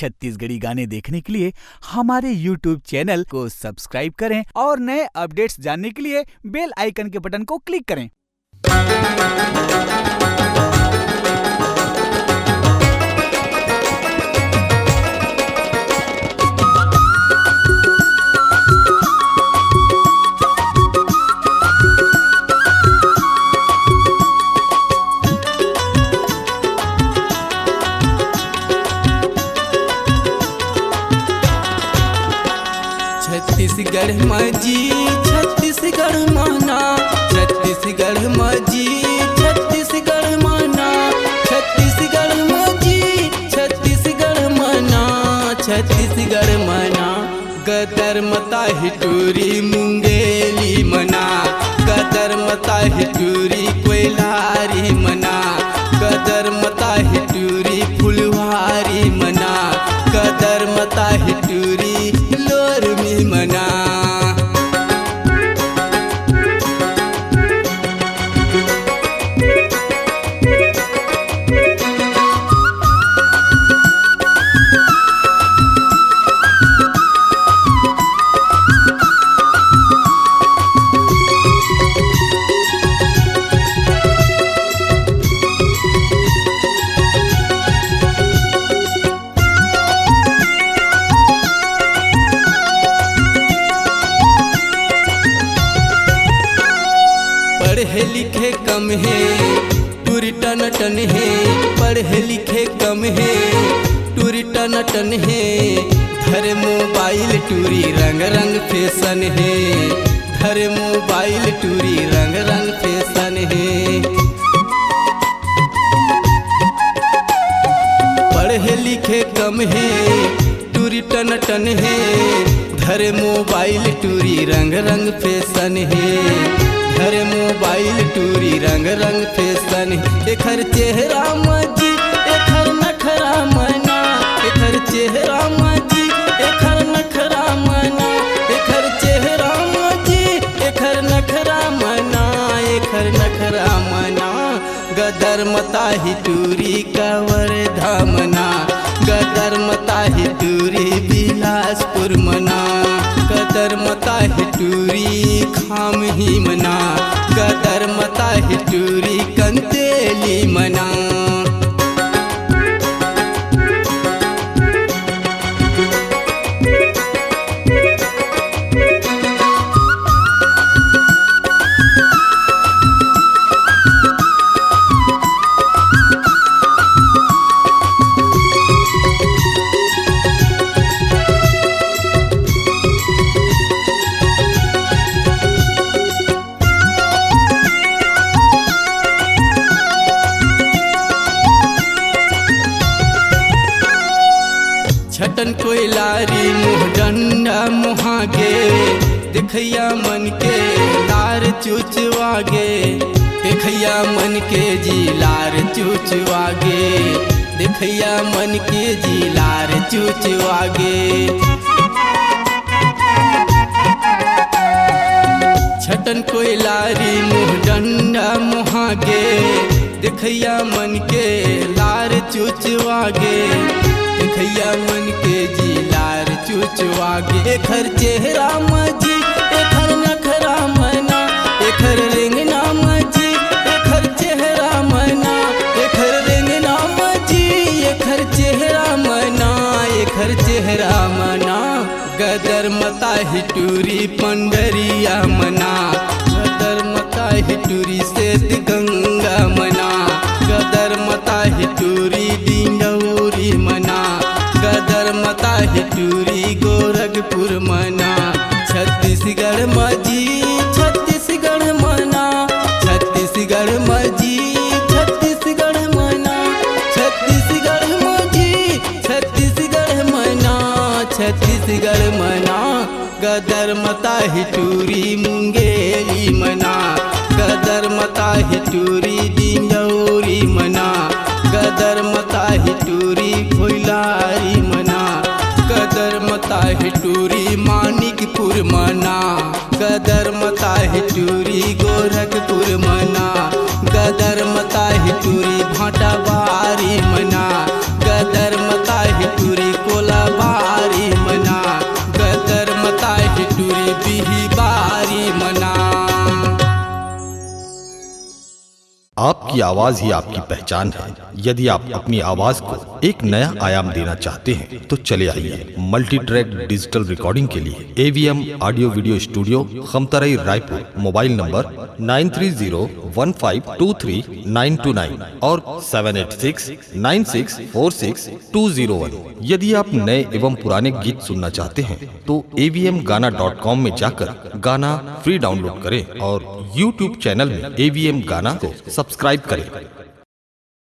छत्तीसगढ़ी गाने देखने के लिए हमारे YouTube चैनल को सब्सक्राइब करें और नए अपडेट्स जानने के लिए बेल आइकन के बटन को क्लिक करें। छत्तीसगढ़ मजी छत्तीसगढ़ माना, छत्तीसगढ़ मजी छत्तीसगढ़ माना, छत्तीसगढ़ मजी छत्तीसगढ़ माना, छत्तीसगढ़ मना। गदर मता हिटूरी मुंगेली मना, गदर मता हिटूरी कोयलारी मना, गदर मता हिटूरी फुलवारी मना, गदर मता हिटूरी लोरमी मना। पढ़े लिखे कम है टूरी टन टन है, पढ़े लिखे कम है टूरी टन टन है, घर मोबाइल टूरी रंग रंग फैशन है, घर मोबाइल टूरी रंग रंग फैशन है। पढ़े लिखे कम है टूरी टन टन है, घर मोबाइल टूरी रंग रंग फैशन है, घर मोबाइल टूरी रंग रंग फैशन। एखर चेहरा मजी एखर नखरा मना, एखर चेहरा मजी एखर नखरा मना, एखर चेहरा मजी एखर नखरा मना, एखर नखरा मना। गदर मता ही टूरी कंवर धामना, गदर मता ही टूरी बिलासपुर मना, गदर मता ही टूरी खाम ही मना, गदर मता ही टूरी कंतेली मना। छटन कोयलारी मुँह डंडा मुहागे, देखैया मन के लार चुचवागे, देखैया मन के जी लार चुचवागे, देखैया मन के जी लार चुचवागे। छटन कोयलारी मुँह डंडा मुहागे, देखैया मन के लार चुचवागे, देखैया मन के जी लार चुचवागे। एखर चेहरा मजी एखर नखरा मना, एखर रेंगना मजी एखर चेहरा मना, एखर रेंगना मजी एखर चेहरा मना, एखर चेहरा मना। गदर मता ही टूरी पंडरिया मना, गदर मता ही टूरी सेत गंगा मना, गदर मता ही टूरी डिंडौरी मना, गदर मता ही टूरी गोरखपुर मना। छत्तीसगढ़ मजी छत्तीसगढ़ मना, छत्तीसगढ़ मजी छत्तीसगढ़ मना, छत्तीसगढ़ मजी छत्तीसगढ़ मना, छत्तीसगढ़ मना। गदर मता ही टूरी मुंगेली मना, गदर मता ही टूरी डिंडौरी मना, गदर मता ही टूरी कोयलारी मना, गदर मता ही टूरी मानिकपुर मना, गदर मता ही टूरी गोरखपुर मना, गदर मता ही टूरी भाटाबारी मना, गदर मता ही टूरी आपकी आवाज ही आपकी पहचान है। यदि आप अपनी आवाज को एक नया आयाम देना चाहते हैं तो चले आइए मल्टी ट्रैक डिजिटल रिकॉर्डिंग के लिए AVM audio video studio, Khamtarai, Raipur. Mobile number 9301523929 और 7869646201। यदि आप नए एवं पुराने गीत सुनना चाहते हैं तो avmgana.com में जाकर गाना फ्री डाउनलोड करें और YouTube चैनल में AVM गाना को सब्सक्राइब करें।